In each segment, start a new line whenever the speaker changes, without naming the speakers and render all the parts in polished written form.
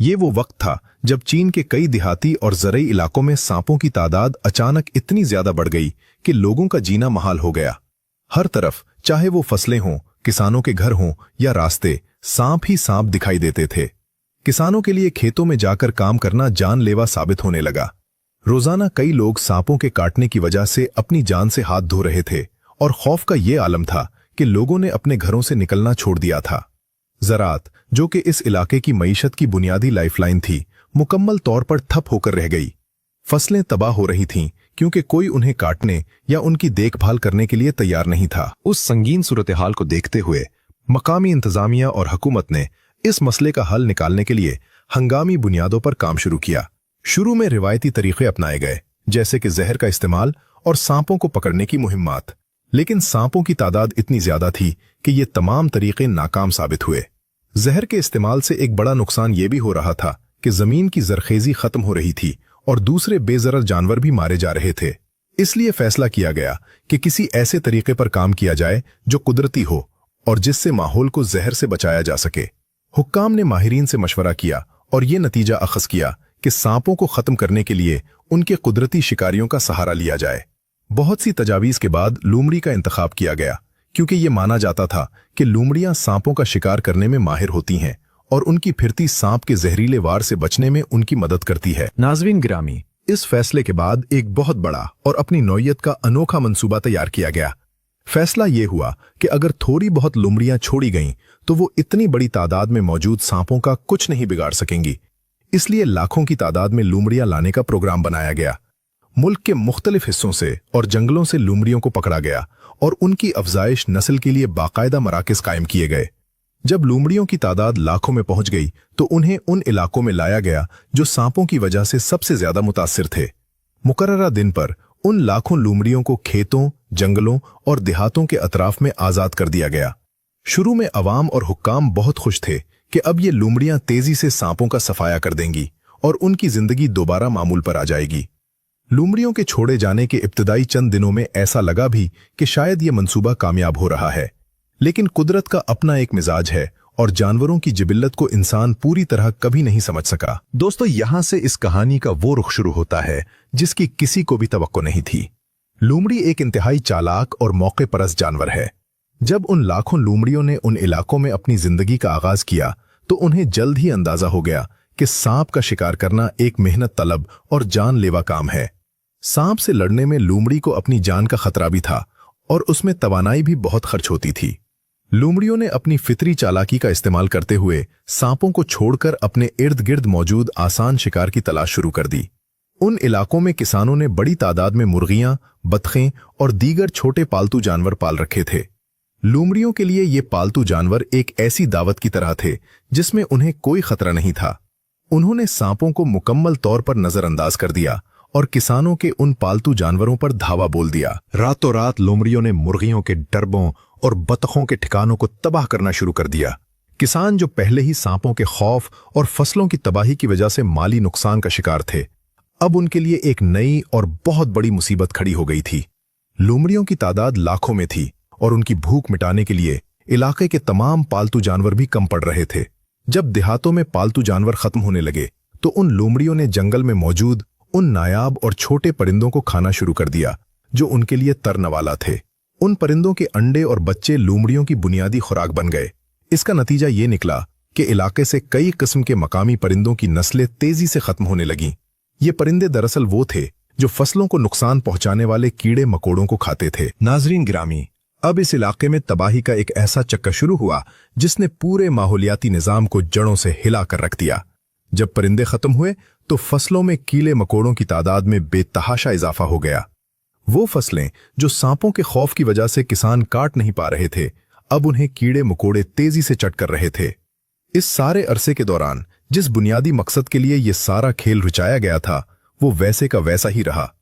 ये वो वक्त था जब चीन के कई देहाती और ज़रई इलाकों में सांपों की तादाद अचानक इतनी ज्यादा बढ़ गई कि लोगों का जीना महाल हो गया। हर तरफ, चाहे वो फसलें हों, किसानों के घर हों या रास्ते, सांप ही सांप दिखाई देते थे। किसानों के लिए खेतों में जाकर काम करना जानलेवा साबित होने लगा। रोजाना कई लोग सांपों के काटने की वजह से अपनी जान से हाथ धो रहे थे और खौफ का ये आलम था कि लोगों ने अपने घरों से निकलना छोड़ दिया था। ज़राअत, जो कि इस इलाके की मईशत की बुनियादी लाइफलाइन थी, मुकम्मल तौर पर ठप होकर रह गई। फसलें तबाह हो रही थीं क्योंकि कोई उन्हें काटने या उनकी देखभाल करने के लिए तैयार नहीं था। उस संगीन सूरत हाल को देखते हुए मकामी इंतजामिया और हुकूमत ने इस मसले का हल निकालने के लिए हंगामी बुनियादों पर काम शुरू किया। शुरू में रिवायती तरीके अपनाए गए, जैसे कि जहर का इस्तेमाल और सांपों को पकड़ने की मुहिम्मात, लेकिन सांपों की तादाद इतनी ज्यादा थी कि ये तमाम तरीके नाकाम साबित हुए। जहर के इस्तेमाल से एक बड़ा नुकसान ये भी हो रहा था कि जमीन की जरखेजी खत्म हो रही थी और दूसरे बेजरर जानवर भी मारे जा रहे थे। इसलिए फैसला किया गया कि किसी ऐसे तरीके पर काम किया जाए जो कुदरती हो और जिससे माहौल को जहर से बचाया जा सके। हुक्काम ने माहिरीन से मशवरा किया और ये नतीजा अखज़ किया कि सांपों को खत्म करने के लिए उनके कुदरती शिकारियों का सहारा लिया जाए। बहुत सी तजावीज़ के बाद लूमड़ी का इंतखाब किया गया, क्योंकि ये माना जाता था कि लूमड़ियां सांपों का शिकार करने में माहिर होती हैं और उनकी फिरती सांप के जहरीले वार से बचने में उनकी मदद करती है। नाज़रीन गिरामी, इस फैसले के बाद एक बहुत बड़ा और अपनी नौयत का अनोखा मंसूबा तैयार किया गया। फैसला ये हुआ कि अगर थोड़ी बहुत लूमड़ियां छोड़ी गईं तो वो इतनी बड़ी तादाद में मौजूद सांपों का कुछ नहीं बिगाड़ सकेंगी। इसलिए लाखों की तादाद में लूमड़ियां लाने का प्रोग्राम बनाया गया। मुल्क के मुख्तलिफ हिस्सों से और जंगलों से लूमड़ियों को पकड़ा गया और उनकी अफजाइश नस्ल के लिए बाकायदा मराकज़ कायम किए गए। जब लूमड़ियों की तादाद लाखों में पहुंच गई तो उन्हें उन इलाकों में लाया गया जो सांपों की वजह से सबसे ज्यादा मुतासिर थे। मुकर्ररा दिन पर उन लाखों लूमड़ियों को खेतों, जंगलों और देहातों के अतराफ में आजाद कर दिया गया। शुरू में अवाम और हुक्काम बहुत खुश थे कि अब ये लूमड़ियां तेजी से सांपों का सफाया कर देंगी और उनकी जिंदगी दोबारा मामूल पर आ जाएगी। लूमड़ियों के छोड़े जाने के इब्तदाई चंद दिनों में ऐसा लगा भी कि शायद ये मंसूबा कामयाब हो रहा है, लेकिन कुदरत का अपना एक मिजाज है और जानवरों की जिबिल्लत को इंसान पूरी तरह कभी नहीं समझ सका। दोस्तों, यहां से इस कहानी का वो रुख शुरू होता है जिसकी किसी को भी तवक्को नहीं थी। लूमड़ी एक इंतहाई चालाक और मौके परस्त जानवर है। जब उन लाखों लूमड़ियों ने उन इलाकों में अपनी जिंदगी का आगाज किया तो उन्हें जल्द ही अंदाजा हो गया कि सांप का शिकार करना एक मेहनत तलब और जानलेवा काम है। सांप से लड़ने में लूमड़ी को अपनी जान का खतरा भी था और उसमें तवानाई भी बहुत खर्च होती थी। लूमड़ियों ने अपनी फितरी चालाकी का इस्तेमाल करते हुए सांपों को छोड़कर अपने इर्द गिर्द मौजूद आसान शिकार की तलाश शुरू कर दी। उन इलाकों में किसानों ने बड़ी तादाद में मुर्गियां, बतखें और दीगर छोटे पालतू जानवर पाल रखे थे। लूमड़ियों के लिए ये पालतू जानवर एक ऐसी दावत की तरह थे जिसमें उन्हें कोई खतरा नहीं था। उन्होंने सांपों को मुकम्मल तौर पर नजरअंदाज कर दिया और किसानों के उन पालतू जानवरों पर धावा बोल दिया। रातों रात लूमड़ियों ने मुर्गियों के डरबों और बतखों के ठिकानों को तबाह करना शुरू कर दिया। किसान जो पहले ही सांपों के खौफ और फसलों की तबाही की वजह से माली नुकसान का शिकार थे, अब उनके लिए एक नई और बहुत बड़ी मुसीबत खड़ी हो गई थी। लूमड़ियों की तादाद लाखों में थी और उनकी भूख मिटाने के लिए इलाके के तमाम पालतू जानवर भी कम पड़ रहे थे। जब देहातों में पालतू जानवर खत्म होने लगे तो उन लूमड़ियों ने जंगल में मौजूद उन नायाब और छोटे परिंदों को खाना शुरू कर दिया जो उनके लिए तरनवाला थे। उन परिंदों के अंडे और बच्चे लूमड़ियों की बुनियादी खुराक बन गए। इसका नतीजा ये निकला कि इलाके से कई किस्म के मकामी परिंदों की नस्लें तेजी से खत्म होने लगीं। ये परिंदे दरअसल वो थे जो फसलों को नुकसान पहुंचाने वाले कीड़े मकोड़ों को खाते थे। नाजरीन गिरामी, अब इस इलाके में तबाही का एक ऐसा चक्कर शुरू हुआ जिसने पूरे माहौलियाती निजाम को जड़ों से हिला कर रख दिया। जब परिंदे खत्म हुए तो फसलों में कीड़े मकोड़ों की तादाद में बेतहाशा इजाफा हो गया। वो फसलें जो सांपों के खौफ की वजह से किसान काट नहीं पा रहे थे, अब उन्हें कीड़े मकोड़े तेजी से चट कर रहे थे। इस सारे अरसे के दौरान जिस बुनियादी मकसद के लिए ये सारा खेल रचाया गया था वो वैसे का वैसा ही रहा।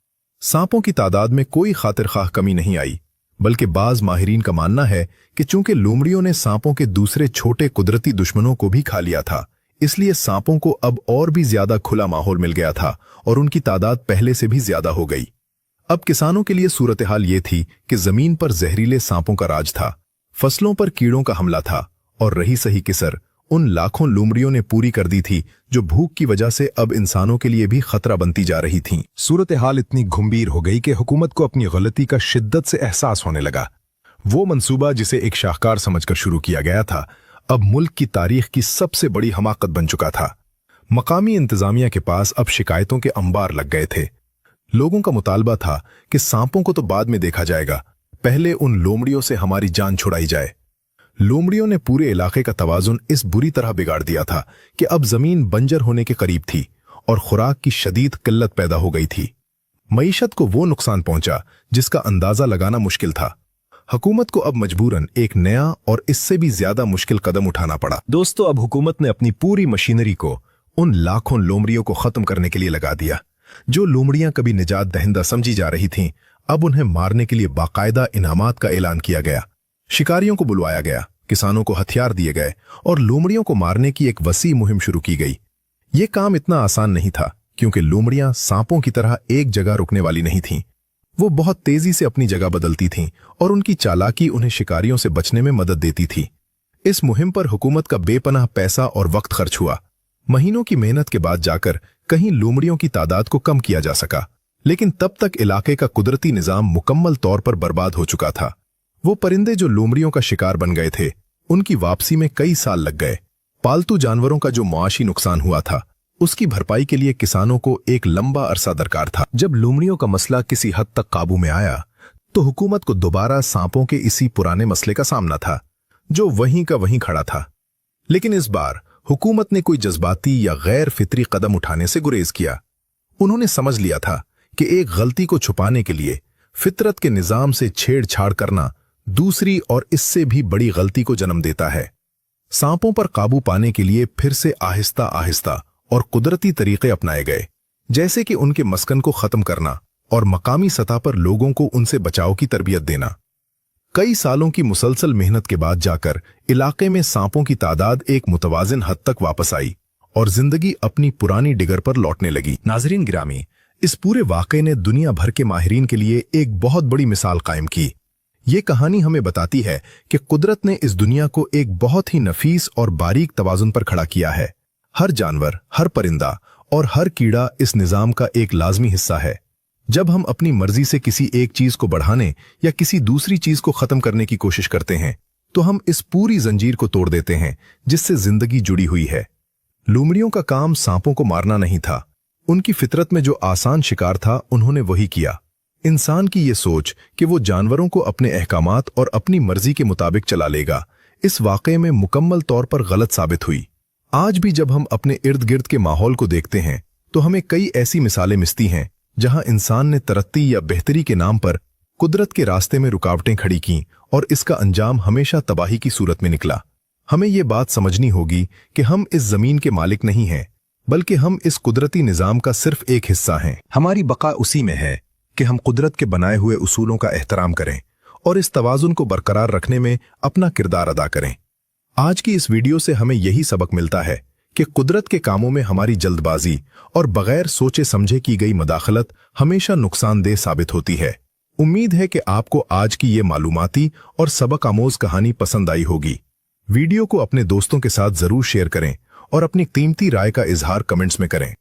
सांपों की तादाद में कोई खातिरखाह कमी नहीं आई, बल्कि बाज माहिरीन का मानना है कि चूंकि लूमड़ियों ने सांपों के दूसरे छोटे कुदरती दुश्मनों को भी खा लिया था, इसलिए सांपों को अब और भी ज्यादा खुला माहौल मिल गया था और उनकी तादाद पहले से भी ज्यादा हो गई। अब किसानों के लिए सूरत हाल ये थी कि जमीन पर जहरीले सांपों का राज था, फसलों पर कीड़ों का हमला था और रही सही किसर उन लाखों लोमड़ियों ने पूरी कर दी थी जो भूख की वजह से अब इंसानों के लिए भी खतरा बनती जा रही थीं। सूरत हाल इतनी गंभीर हो गई कि हुकूमत को अपनी गलती का शिद्दत से एहसास होने लगा। वो मंसूबा जिसे एक शाहकार समझकर शुरू किया गया था, अब मुल्क की तारीख की सबसे बड़ी हमाकत बन चुका था। मकामी इंतजामिया के पास अब शिकायतों के अंबार लग गए थे। लोगों का मुतालबा था कि सांपों को तो बाद में देखा जाएगा, पहले उन लोमड़ियों से हमारी जान छुड़ाई जाए। लोमड़ियों ने पूरे इलाके का तवाजुन इस बुरी तरह बिगाड़ दिया था कि अब जमीन बंजर होने के करीब थी और खुराक की शदीद किल्लत पैदा हो गई थी। मईशत को वो नुकसान पहुंचा जिसका अंदाजा लगाना मुश्किल था। हुकूमत को अब मजबूरन एक नया और इससे भी ज्यादा मुश्किल कदम उठाना पड़ा। दोस्तों, अब हुकूमत ने अपनी पूरी मशीनरी को उन लाखों लोमड़ियों को खत्म करने के लिए लगा दिया। जो लोमड़ियां कभी निजात दहिंदा समझी जा रही थीं, अब उन्हें मारने के लिए बाकायदा इनामात का ऐलान किया गया। शिकारियों को बुलवाया गया, किसानों को हथियार दिए गए और लोमड़ियों को मारने की एक वसी मुहिम शुरू की गई। ये काम इतना आसान नहीं था क्योंकि लोमड़ियां सांपों की तरह एक जगह रुकने वाली नहीं थीं। वो बहुत तेजी से अपनी जगह बदलती थीं और उनकी चालाकी उन्हें शिकारियों से बचने में मदद देती थी। इस मुहिम पर हुकूमत का बेपनाह पैसा और वक्त खर्च हुआ। महीनों की मेहनत के बाद जाकर कहीं लोमड़ियों की तादाद को कम किया जा सका, लेकिन तब तक इलाके का कुदरती निजाम मुकम्मल तौर पर बर्बाद हो चुका था। वो परिंदे जो लोमड़ियों का शिकार बन गए थे, उनकी वापसी में कई साल लग गए। पालतू जानवरों का जो मुआशी नुकसान हुआ था, उसकी भरपाई के लिए किसानों को एक लंबा अरसा दरकार था। जब लोमड़ियों का मसला किसी हद तक काबू में आया, तो हुकूमत को दोबारा सांपों के इसी पुराने मसले का सामना था, जो वहीं का वहीं खड़ा था। लेकिन इस बार हुकूमत ने कोई जज्बाती या गैर फितरी कदम उठाने से गुरेज किया। उन्होंने समझ लिया था कि एक गलती को छुपाने के लिए फितरत के निजाम से छेड़छाड़ करना दूसरी और इससे भी बड़ी गलती को जन्म देता है। सांपों पर काबू पाने के लिए फिर से आहिस्ता आहिस्ता और कुदरती तरीके अपनाए गए, जैसे कि उनके मस्कन को खत्म करना और मकामी सतह पर लोगों को उनसे बचाव की तरबियत देना। कई सालों की मुसलसल मेहनत के बाद जाकर इलाके में सांपों की तादाद एक मुतवाजिन हद तक वापस आई और जिंदगी अपनी पुरानी डिगर पर लौटने लगी। नाजरीन गिरामी, इस पूरे वाक़े ने दुनिया भर के माहिरीन के लिए एक बहुत बड़ी मिसाल कायम की। ये कहानी हमें बताती है कि कुदरत ने इस दुनिया को एक बहुत ही नफीस और बारीक तवाजुन पर खड़ा किया है। हर जानवर, हर परिंदा और हर कीड़ा इस निजाम का एक लाजमी हिस्सा है। जब हम अपनी मर्जी से किसी एक चीज को बढ़ाने या किसी दूसरी चीज को खत्म करने की कोशिश करते हैं, तो हम इस पूरी जंजीर को तोड़ देते हैं जिससे जिंदगी जुड़ी हुई है। लोमड़ियों का काम सांपों को मारना नहीं था। उनकी फितरत में जो आसान शिकार था, उन्होंने वही किया। इंसान की ये सोच कि वो जानवरों को अपने अहकामात और अपनी मर्जी के मुताबिक चला लेगा, इस वाक़े में मुकम्मल तौर पर गलत साबित हुई। आज भी जब हम अपने इर्द गिर्द के माहौल को देखते हैं, तो हमें कई ऐसी मिसालें मिलती हैं जहां इंसान ने तरक्की या बेहतरी के नाम पर कुदरत के रास्ते में रुकावटें खड़ी कीं और इसका अंजाम हमेशा तबाही की सूरत में निकला। हमें ये बात समझनी होगी कि हम इस जमीन के मालिक नहीं हैं, बल्कि हम इस कुदरती निजाम का सिर्फ एक हिस्सा हैं। हमारी बका उसी में है कि हम कुदरत के बनाए हुए उसूलों का एहतराम करें और इस तवाजुन को बरकरार रखने में अपना किरदार अदा करें। आज की इस वीडियो से हमें यही सबक मिलता है कि कुदरत के कामों में हमारी जल्दबाजी और बगैर सोचे समझे की गई मदाखलत हमेशा नुकसानदेह साबित होती है। उम्मीद है कि आपको आज की ये मालूमाती और सबक आमोज कहानी पसंद आई होगी। वीडियो को अपने दोस्तों के साथ जरूर शेयर करें और अपनी कीमती राय का इजहार कमेंट्स में करें।